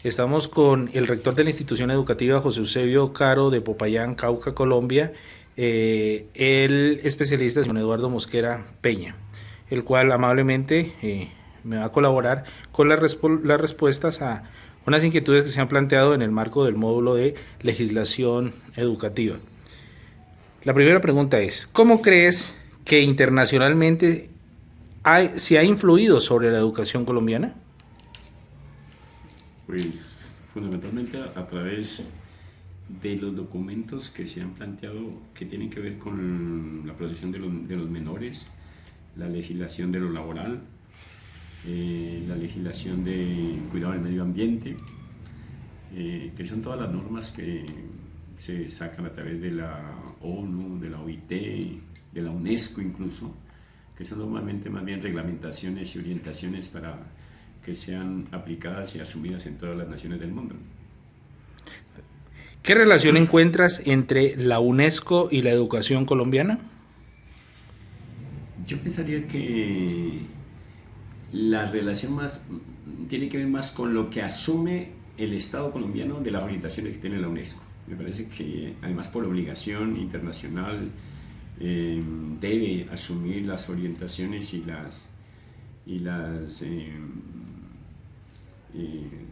Estamos con el rector de la institución educativa José Eusebio Caro de Popayán, Cauca, Colombia, el especialista Simón Eduardo Mosquera Peña, el cual amablemente me va a colaborar con las respuestas a unas inquietudes que se han planteado en el marco del módulo de legislación educativa. La primera pregunta es, ¿cómo crees que internacionalmente se ha influido sobre la educación colombiana? Pues fundamentalmente a través de los documentos que se han planteado que tienen que ver con la protección de los menores, la legislación de lo laboral, la legislación de cuidado del medio ambiente, que son todas las normas que se sacan a través de la ONU, de la OIT, de la UNESCO incluso, que son normalmente más bien reglamentaciones y orientaciones para que sean aplicadas y asumidas en todas las naciones del mundo. ¿Qué relación encuentras entre la UNESCO y la educación colombiana? Yo pensaría que la relación más tiene que ver más con lo que asume el Estado colombiano de las orientaciones que tiene la UNESCO. Me parece que además por obligación internacional debe asumir las orientaciones y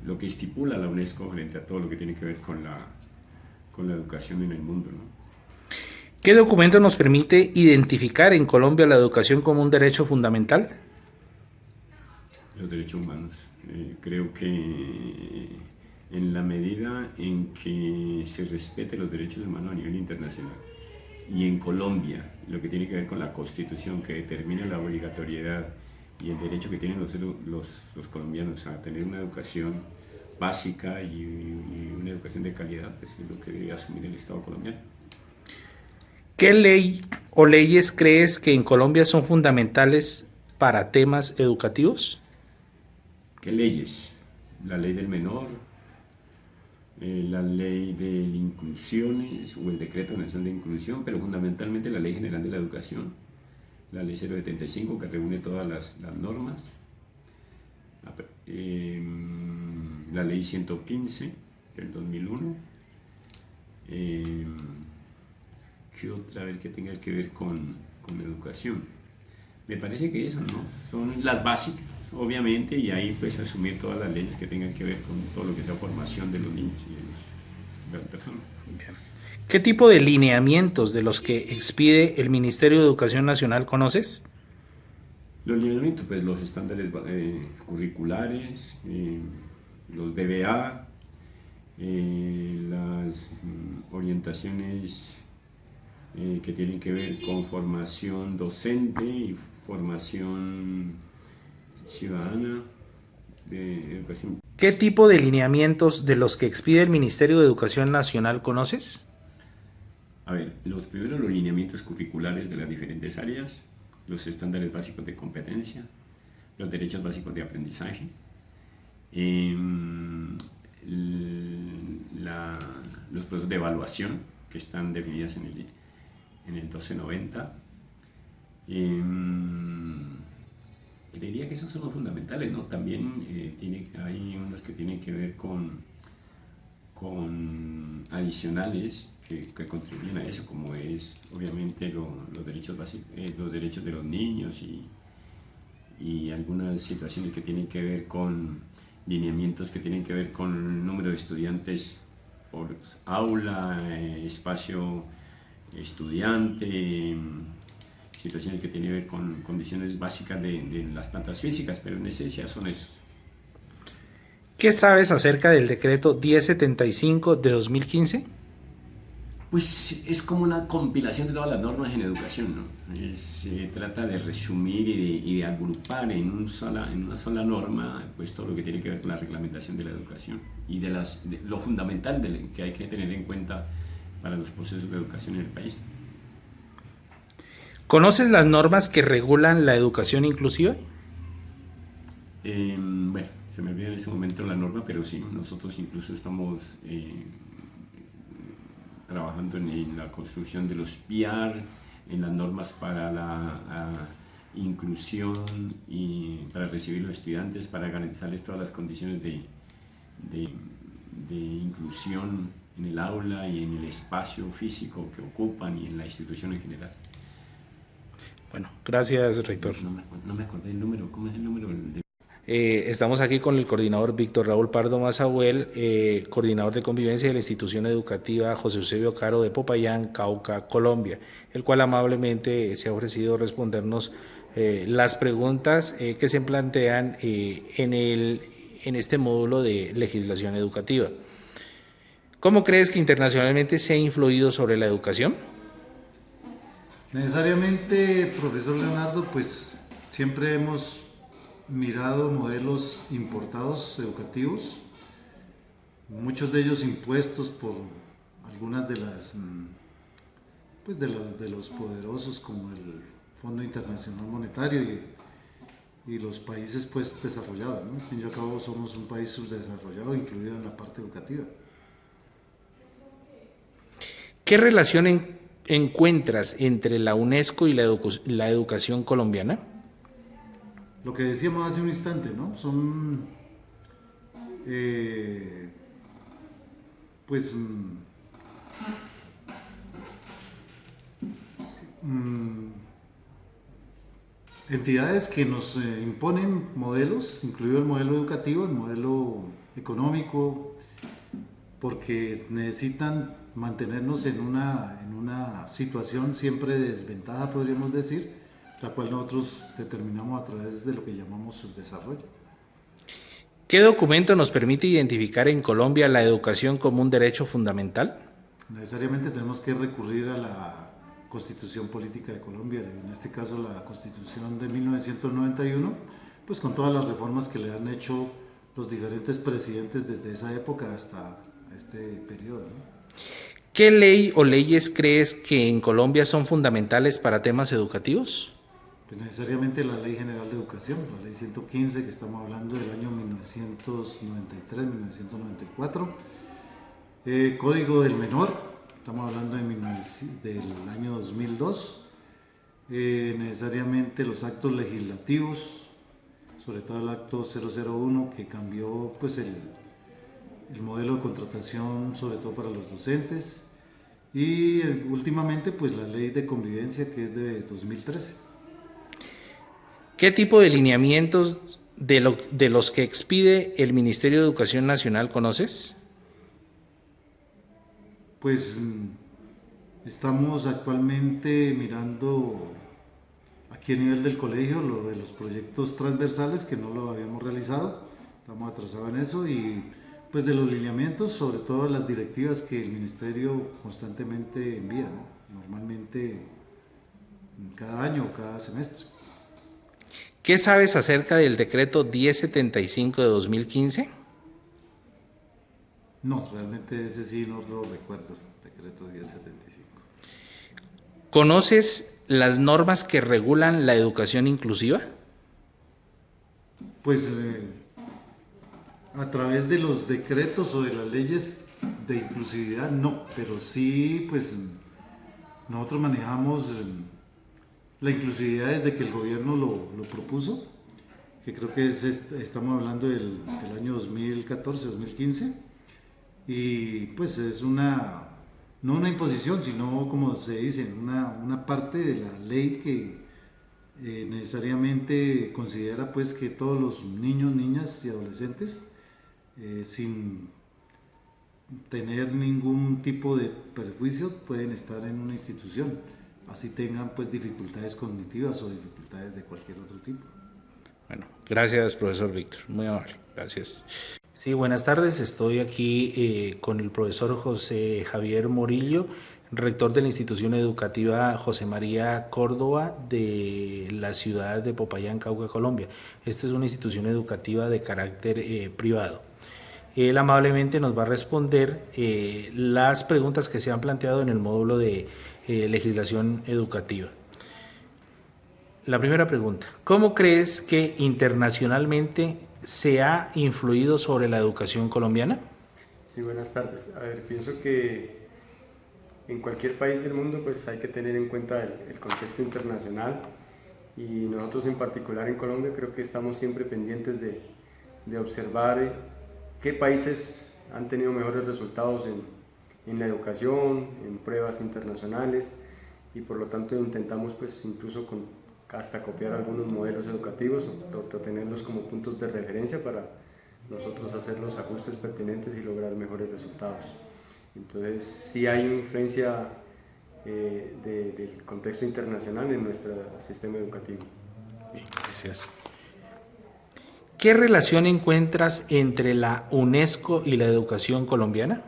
lo que estipula la UNESCO frente a todo lo que tiene que ver con la educación en el mundo, ¿no? ¿Qué documento nos permite identificar en Colombia la educación como un derecho fundamental? Los derechos humanos. Creo que en la medida en que se respete los derechos humanos a nivel internacional y en Colombia, lo que tiene que ver con la Constitución que determina la obligatoriedad y el derecho que tienen los colombianos a tener una educación básica y una educación de calidad, pues es lo que debe asumir el Estado colombiano. ¿Qué ley o leyes crees que en Colombia son fundamentales para temas educativos? ¿Qué leyes? La ley del menor, la ley de inclusiones o el decreto nacional de inclusión, pero fundamentalmente la ley general de la educación, la ley 075 que reúne todas las normas, la ley 115 del 2001, ¿qué otra vez que tenga que ver con educación? Me parece que eso, ¿no? Son las básicas, obviamente, y ahí pues asumir todas las leyes que tengan que ver con todo lo que sea formación de los niños y de las personas. ¿Qué tipo de lineamientos de los que expide el Ministerio de Educación Nacional conoces? Los lineamientos, pues los estándares curriculares, los DBA, las orientaciones que tienen que ver con formación docente y formación ciudadana de educación. ¿Qué tipo de lineamientos de los que expide el Ministerio de Educación Nacional conoces? A ver, los lineamientos curriculares de las diferentes áreas, los estándares básicos de competencia, los derechos básicos de aprendizaje, los procesos de evaluación que están definidas en el 1290. Creería que esos son los fundamentales, ¿no? También hay unos que tienen que ver con adicionales que contribuyen a eso, como es obviamente los derechos básicos, los derechos de los niños y algunas situaciones que tienen que ver con lineamientos que tienen que ver con el número de estudiantes por aula, espacio estudiante, situaciones que tienen que ver con condiciones básicas de las plantas físicas, pero en esencia son esos. ¿Qué sabes acerca del decreto 1075 de 2015? Pues es como una compilación de todas las normas en educación, ¿no? Se trata de resumir y de agrupar en una sola norma pues todo lo que tiene que ver con la reglamentación de la educación y de lo fundamental que hay que tener en cuenta para los procesos de educación en el país. ¿Conoces las normas que regulan la educación inclusiva? Bueno, se me olvida en ese momento la norma, pero sí, nosotros incluso estamos trabajando en la construcción de los PIAR, en las normas para la inclusión y para recibir los estudiantes, para garantizarles todas las condiciones de de inclusión en el aula y en el espacio físico que ocupan y en la institución en general. Bueno, gracias, rector. No me acordé el número. ¿Cómo es el número? Estamos aquí con el coordinador Víctor Raúl Pardo Mazahuel, coordinador de convivencia de la institución educativa José Eusebio Caro de Popayán, Cauca, Colombia, el cual amablemente se ha ofrecido respondernos las preguntas que se plantean en este módulo de legislación educativa. ¿Cómo crees que internacionalmente se ha influido sobre la educación? Necesariamente, profesor Leonardo, pues siempre hemos mirado modelos importados educativos, muchos de ellos impuestos por algunas de las pues de los poderosos como el Fondo Internacional Monetario y los países pues desarrollados, ¿no? Al fin y al cabo somos un país subdesarrollado, incluido en la parte educativa. ¿Qué relación encuentras entre la UNESCO y la educación colombiana? Lo que decíamos hace un instante, ¿no? Son pues entidades que nos imponen modelos, incluido el modelo educativo, el modelo económico, porque necesitan mantenernos en una situación siempre de desventaja, podríamos decir, la cual nosotros determinamos a través de lo que llamamos subdesarrollo. ¿Qué documento nos permite identificar en Colombia la educación como un derecho fundamental? Necesariamente tenemos que recurrir a la Constitución Política de Colombia, en este caso la Constitución de 1991, pues con todas las reformas que le han hecho los diferentes presidentes desde esa época hasta este periodo, ¿no? ¿Qué ley o leyes crees que en Colombia son fundamentales para temas educativos? Pues necesariamente la Ley General de Educación, la Ley 115, que estamos hablando del año 1993-1994, Código del Menor, estamos hablando del año 2002, necesariamente los actos legislativos, sobre todo el acto 001 que cambió pues el modelo de contratación sobre todo para los docentes, y últimamente pues la Ley de Convivencia, que es de 2013. ¿Qué tipo de lineamientos de los que expide el Ministerio de Educación Nacional conoces? Pues estamos actualmente mirando aquí a nivel del colegio lo de los proyectos transversales, que no lo habíamos realizado, estamos atrasados en eso, y pues de los lineamientos, sobre todo las directivas que el Ministerio constantemente envía, ¿no? Normalmente cada año o cada semestre. ¿Qué sabes acerca del decreto 1075 de 2015? No, realmente ese sí no lo recuerdo, el decreto 1075. ¿Conoces las normas que regulan la educación inclusiva? Pues a través de los decretos o de las leyes de inclusividad no, pero sí pues nosotros manejamos la inclusividad desde que el gobierno lo propuso, que creo que estamos hablando del año 2014-2015, y pues es no una imposición, sino como se dice, una parte de la ley que necesariamente considera pues que todos los niños, niñas y adolescentes, sin tener ningún tipo de perjuicio, pueden estar en una institución, así tengan pues dificultades cognitivas o dificultades de cualquier otro tipo. Bueno, gracias, profesor Víctor, muy amable, gracias. Sí, buenas tardes, estoy aquí con el profesor José Javier Morillo, rector de la institución educativa José María Córdoba de la ciudad de Popayán, Cauca, Colombia. Esta es una institución educativa de carácter privado. Él amablemente nos va a responder las preguntas que se han planteado en el módulo de legislación educativa. La primera pregunta: ¿cómo crees que internacionalmente se ha influido sobre la educación colombiana? Sí, buenas tardes. A ver, pienso que en cualquier país del mundo pues hay que tener en cuenta el contexto internacional, y nosotros en particular en Colombia creo que estamos siempre pendientes de observar qué países han tenido mejores resultados en la educación, en pruebas internacionales, y por lo tanto intentamos pues incluso hasta copiar algunos modelos educativos o tenerlos como puntos de referencia para nosotros hacer los ajustes pertinentes y lograr mejores resultados. Entonces sí hay una influencia del contexto internacional en nuestro sistema educativo. Bien, gracias. ¿Qué relación encuentras entre la UNESCO y la educación colombiana?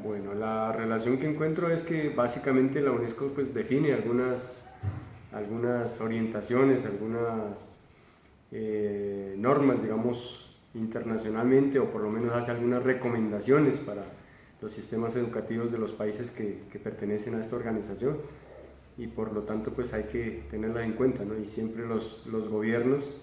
Bueno, la relación que encuentro es que básicamente la UNESCO pues define algunas orientaciones, algunas normas, digamos, internacionalmente, o por lo menos hace algunas recomendaciones para los sistemas educativos de los países que pertenecen a esta organización, y por lo tanto pues hay que tenerlas en cuenta, ¿no? Y siempre los gobiernos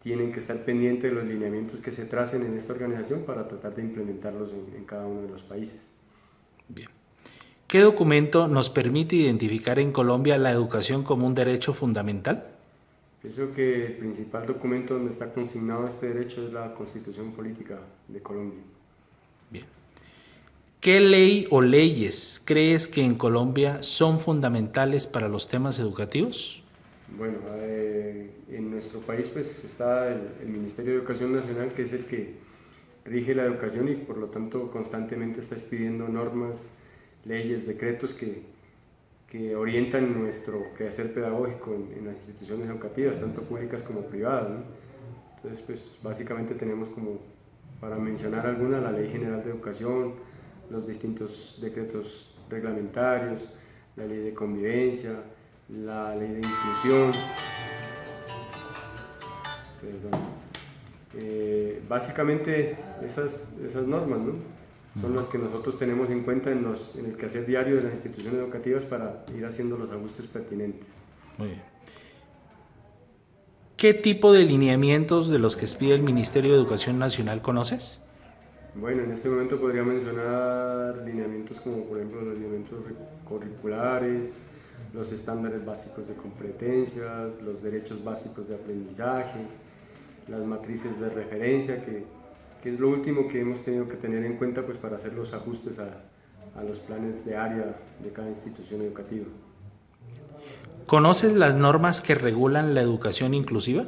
tienen que estar pendientes de los lineamientos que se tracen en esta organización para tratar de implementarlos en cada uno de los países. Bien. ¿Qué documento nos permite identificar en Colombia la educación como un derecho fundamental? Pienso que el principal documento donde está consignado este derecho es la Constitución Política de Colombia. Bien. ¿Qué ley o leyes crees que en Colombia son fundamentales para los temas educativos? Bueno, en nuestro país pues está el Ministerio de Educación Nacional, que es el que rige la educación y por lo tanto constantemente está expidiendo normas, leyes, decretos que orientan nuestro quehacer pedagógico en las instituciones educativas, tanto públicas como privadas, ¿no? Entonces, pues básicamente tenemos como, para mencionar alguna, la Ley General de Educación, los distintos decretos reglamentarios, la Ley de Convivencia, la Ley de Inclusión, básicamente esas normas, ¿no?, son las que nosotros tenemos en cuenta en el quehacer diario de las instituciones educativas para ir haciendo los ajustes pertinentes. Muy bien. ¿Qué tipo de lineamientos de los que expide el Ministerio de Educación Nacional conoces? Bueno, en este momento podría mencionar lineamientos como por ejemplo los lineamientos curriculares, los estándares básicos de competencias, los derechos básicos de aprendizaje, las matrices de referencia, que es lo último que hemos tenido que tener en cuenta pues, para hacer los ajustes a los planes de área de cada institución educativa. ¿Conoces las normas que regulan la educación inclusiva?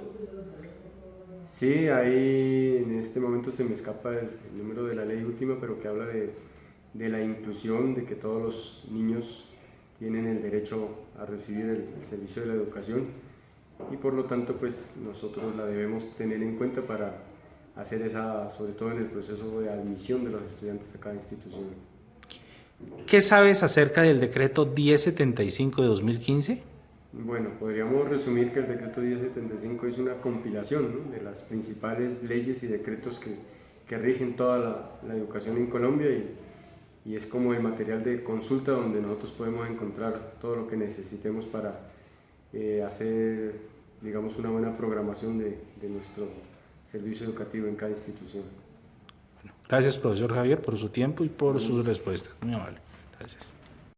Sí, ahí en este momento se me escapa el número de la ley última, pero que habla de la inclusión, de que todos los niños tienen el derecho a recibir el servicio de la educación, y por lo tanto pues nosotros la debemos tener en cuenta para hacer esa, sobre todo en el proceso de admisión de los estudiantes a cada institución. ¿Qué sabes acerca del decreto 1075 de 2015? Bueno, podríamos resumir que el decreto 1075 es una compilación, ¿no?, de las principales leyes y decretos que rigen toda la educación en Colombia, y es como el material de consulta donde nosotros podemos encontrar todo lo que necesitemos para hacer, digamos, una buena programación de nuestro servicio educativo en cada institución. Gracias, profesor Javier, por su tiempo y por sus respuestas. Muy amable. Gracias.